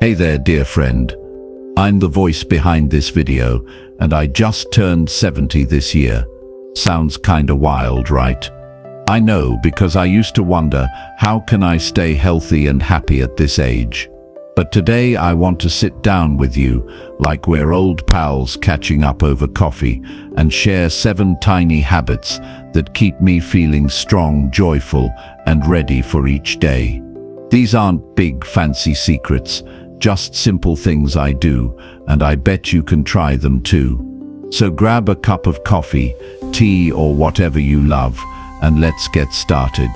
Hey there, dear friend. I'm the voice behind this video, and I just turned 70 this year. Sounds kinda wild, right? I know, because I used to wonder, how can I stay healthy and happy at this age? But today I want to sit down with you, like we're old pals catching up over coffee, and share 7 tiny habits that keep me feeling strong, joyful, and ready for each day. These aren't big, fancy secrets, just simple things I do, and I bet you can try them too. So grab a cup of coffee, tea, or whatever you love, and let's get started.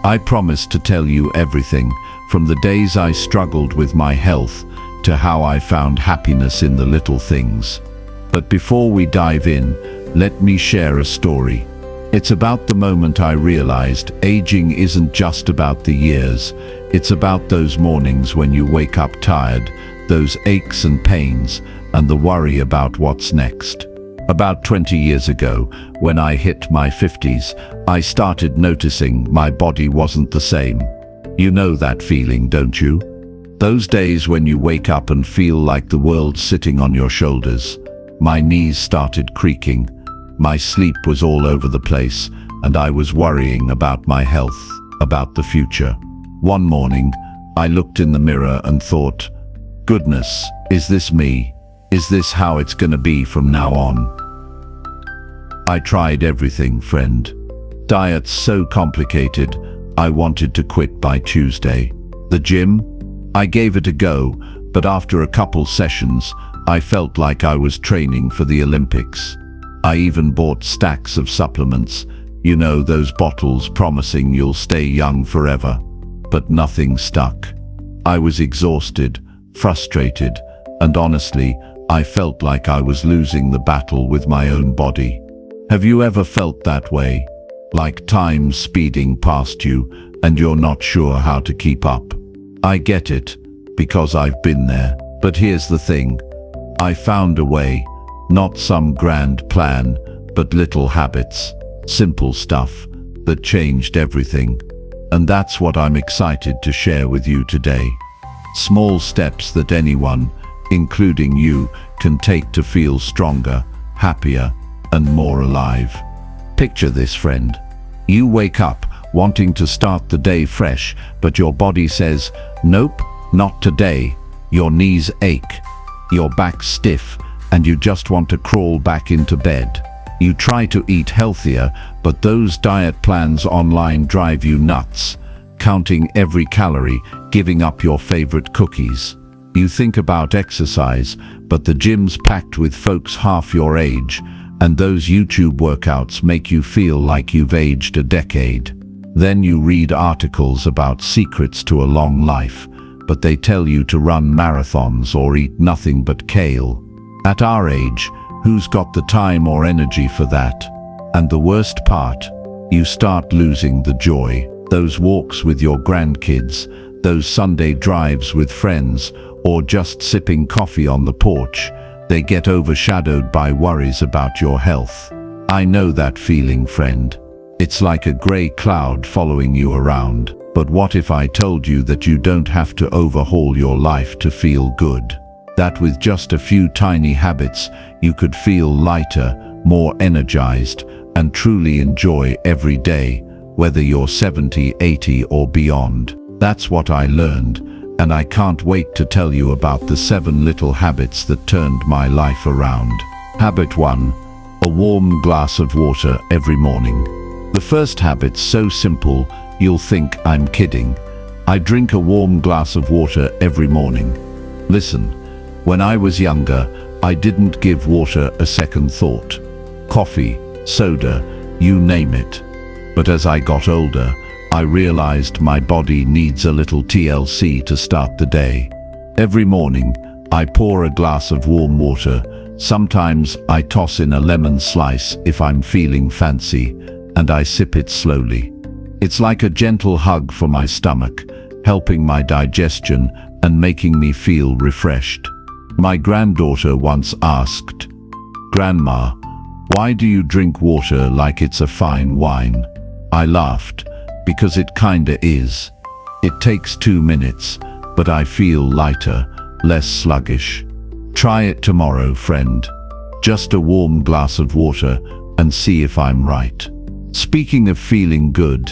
I promise to tell you everything, from the days I struggled with my health to how I found happiness in the little things. But before we dive in, let me share a story. It's about the moment I realized aging isn't just about the years. It's about those mornings when you wake up tired, those aches and pains, and the worry about what's next. About 20 years ago, when I hit my 50s, I started noticing my body wasn't the same. You know that feeling, don't you? Those days when you wake up and feel like the world's sitting on your shoulders. My knees started creaking. My sleep was all over the place, and I was worrying about my health, about the future. One morning, I looked in the mirror and thought, goodness, is this me? Is this how it's gonna be from now on? I tried everything, friend. Diet's so complicated, I wanted to quit by Tuesday. The gym? I gave it a go, but after a couple sessions, I felt like I was training for the Olympics. I even bought stacks of supplements, you know, those bottles promising you'll stay young forever. But nothing stuck. I was exhausted, frustrated, and honestly, I felt like I was losing the battle with my own body. Have you ever felt that way? Like time speeding past you and you're not sure how to keep up? I get it, because I've been there. But here's the thing. I found a way. Not some grand plan, but little habits, simple stuff that changed everything. And that's what I'm excited to share with you today. Small steps that anyone, including you, can take to feel stronger, happier, and more alive. Picture this, friend. You wake up wanting to start the day fresh, but your body says, nope, not today. Your knees ache, your back's stiff, and you just want to crawl back into bed. You try to eat healthier, but those diet plans online drive you nuts, counting every calorie, giving up your favorite cookies. You think about exercise, but the gym's packed with folks half your age, and those YouTube workouts make you feel like you've aged a decade. Then you read articles about secrets to a long life, but they tell you to run marathons or eat nothing but kale. At our age, who's got the time or energy for that? And the worst part, you start losing the joy. Those walks with your grandkids, those Sunday drives with friends, or just sipping coffee on the porch, they get overshadowed by worries about your health. I know that feeling, friend. It's like a gray cloud following you around. But what if I told you that you don't have to overhaul your life to feel good? That with just a few tiny habits, you could feel lighter, more energized, and truly enjoy every day, whether you're 70, 80, or beyond. That's what I learned, and I can't wait to tell you about the 7 little habits that turned my life around. Habit 1. A warm glass of water every morning. The first habit's so simple, you'll think I'm kidding. I drink a warm glass of water every morning. Listen. When I was younger, I didn't give water a second thought. Coffee, soda, you name it. But as I got older, I realized my body needs a little TLC to start the day. Every morning, I pour a glass of warm water. Sometimes I toss in a lemon slice if I'm feeling fancy, and I sip it slowly. It's like a gentle hug for my stomach, helping my digestion and making me feel refreshed. My granddaughter once asked, "Grandma, why do you drink water like it's a fine wine?" I laughed, because it kinda is. It takes 2 minutes, but I feel lighter, less sluggish. Try it tomorrow, friend. Just a warm glass of water and see if I'm right. Speaking of feeling good,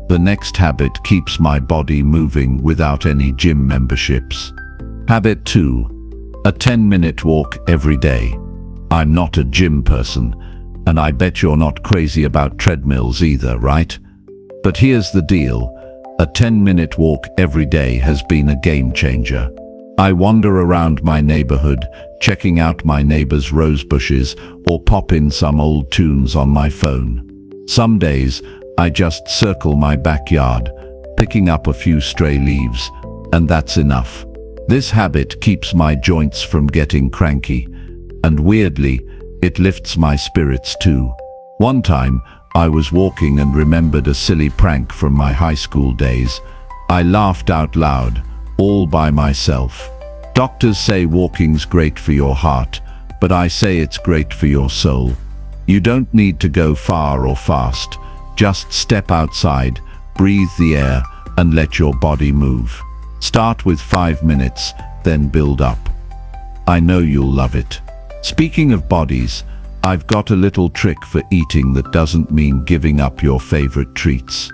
the next habit keeps my body moving without any gym memberships. Habit 2. A 10-minute walk every day. I'm not a gym person, and I bet you're not crazy about treadmills either, right? But here's the deal. A 10-minute walk every day has been a game changer. I wander around my neighborhood, checking out my neighbor's rose bushes, or pop in some old tunes on my phone. Some days, I just circle my backyard, picking up a few stray leaves, and that's enough. This habit keeps my joints from getting cranky, and weirdly, it lifts my spirits too. One time, I was walking and remembered a silly prank from my high school days. I laughed out loud, all by myself. Doctors say walking's great for your heart, but I say it's great for your soul. You don't need to go far or fast. Just step outside, breathe the air, and let your body move. Start with 5 minutes, then build up. I know you'll love it. Speaking of bodies, I've got a little trick for eating that doesn't mean giving up your favorite treats.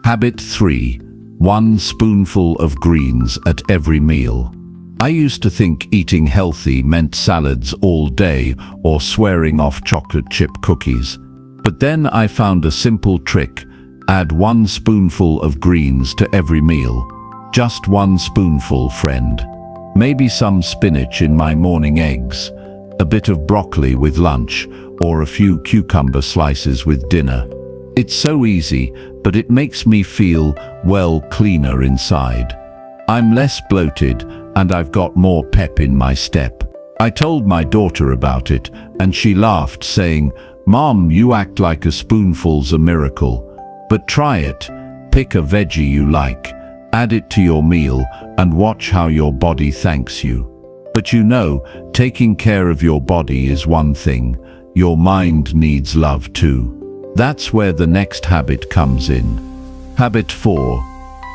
Habit 3. 1 spoonful of greens at every meal. I used to think eating healthy meant salads all day or swearing off chocolate chip cookies. But then I found a simple trick. Add 1 spoonful of greens to every meal. Just 1 spoonful, friend. Maybe some spinach in my morning eggs, a bit of broccoli with lunch, or a few cucumber slices with dinner. It's so easy, but it makes me feel, well, cleaner inside. I'm less bloated, and I've got more pep in my step. I told my daughter about it, and she laughed, saying, "Mom, you act like a spoonful's a miracle. But try it. Pick a veggie you like, add it to your meal, and watch how your body thanks you." But you know, taking care of your body is one thing. Your mind needs love too. That's where the next habit comes in. Habit 4.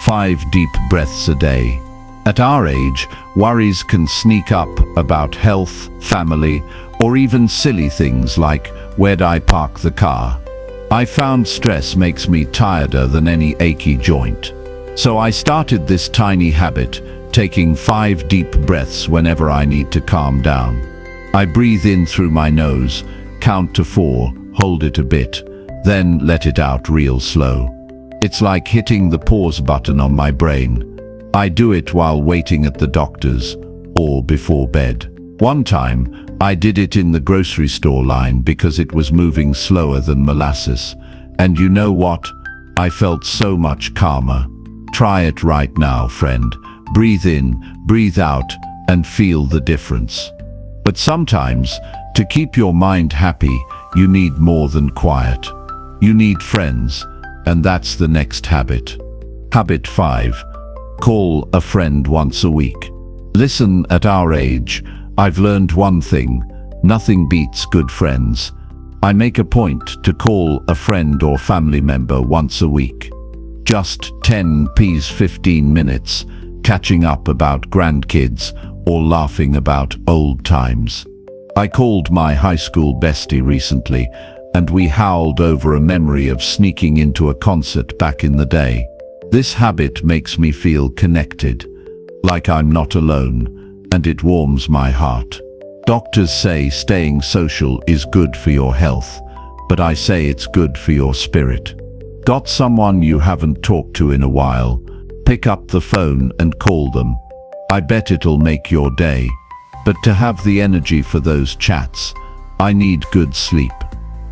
5 deep breaths a day. At our age, worries can sneak up about health, family, or even silly things like, where'd I park the car? I found stress makes me tireder than any achy joint. So I started this tiny habit, taking 5 deep breaths whenever I need to calm down. I breathe in through my nose, count to 4, hold it a bit, then let it out real slow. It's like hitting the pause button on my brain. I do it while waiting at the doctor's or before bed. One time, I did it in the grocery store line because it was moving slower than molasses. And you know what? I felt so much calmer. Try it right now, friend. Breathe in, breathe out, and feel the difference. But sometimes, to keep your mind happy, you need more than quiet. You need friends, and that's the next habit. Habit 5. Call a friend once a week. Listen, at our age, I've learned one thing. Nothing beats good friends. I make a point to call a friend or family member once a week. Just 15 minutes, catching up about grandkids or laughing about old times. I called my high school bestie recently, and we howled over a memory of sneaking into a concert back in the day. This habit makes me feel connected, like I'm not alone, and it warms my heart. Doctors say staying social is good for your health, but I say it's good for your spirit. Got someone you haven't talked to in a while? Pick up the phone and call them. I bet it'll make your day. But to have the energy for those chats, I need good sleep.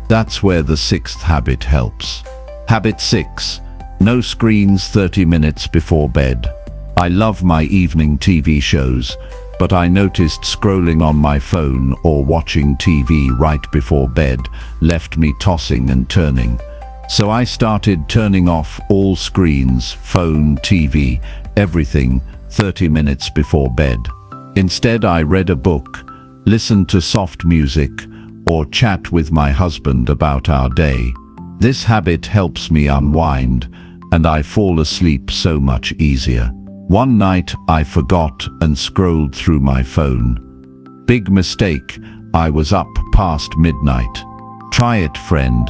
That's where the 6th habit helps. Habit 6. No screens 30 minutes before bed. I love my evening TV shows, but I noticed scrolling on my phone or watching TV right before bed left me tossing and turning. So I started turning off all screens, phone, TV, everything 30 minutes before bed. Instead, I read a book, listened to soft music, or chat with my husband about our day. This habit helps me unwind, and I fall asleep so much easier. One night I forgot and scrolled through my phone. Big mistake, I was up past midnight. Try it, friend.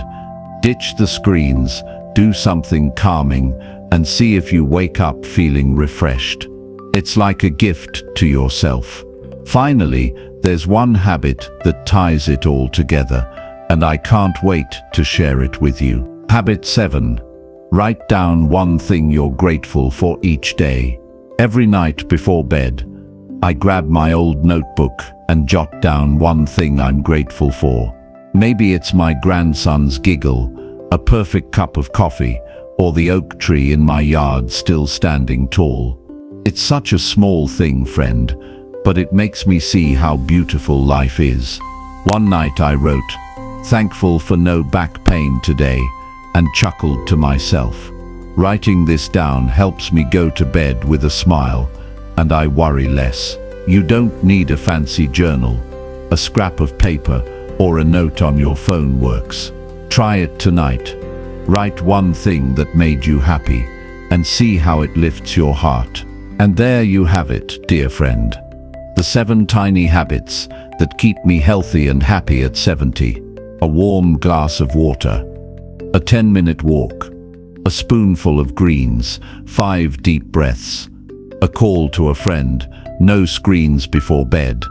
Ditch the screens, do something calming, and see if you wake up feeling refreshed. It's like a gift to yourself. Finally, there's one habit that ties it all together, and I can't wait to share it with you. Habit 7. Write down one thing you're grateful for each day. Every night before bed, I grab my old notebook and jot down one thing I'm grateful for. Maybe it's my grandson's giggle, a perfect cup of coffee, or the oak tree in my yard still standing tall. It's such a small thing, friend, but it makes me see how beautiful life is. One night I wrote, "Thankful for no back pain today," and chuckled to myself. Writing this down helps me go to bed with a smile, and I worry less. You don't need a fancy journal. A scrap of paper or a note on your phone works. Try it tonight. Write one thing that made you happy and see how it lifts your heart. And there you have it, dear friend. The 7 tiny habits that keep me healthy and happy at 70. A warm glass of water, a 10-minute walk, a spoonful of greens, 5 deep breaths, a call to a friend, no screens before bed,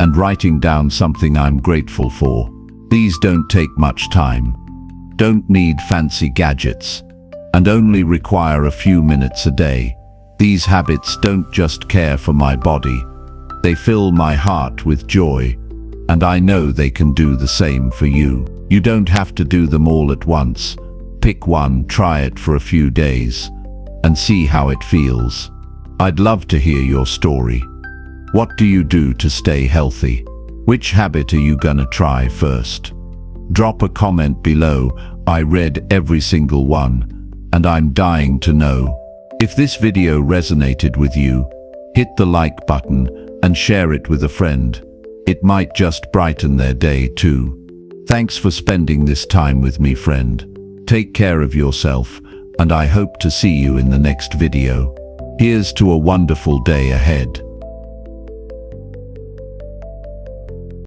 and writing down something I'm grateful for. These don't take much time, don't need fancy gadgets, and only require a few minutes a day. These habits don't just care for my body, they fill my heart with joy, and I know they can do the same for you. You don't have to do them all at once. Pick one, try it for a few days, and see how it feels. I'd love to hear your story. What do you do to stay healthy? Which habit are you gonna try first? Drop a comment below. I read every single one, and I'm dying to know. If this video resonated with you, hit the like button and share it with a friend. It might just brighten their day too. Thanks for spending this time with me, friend. Take care of yourself, and I hope to see you in the next video. Here's to a wonderful day ahead.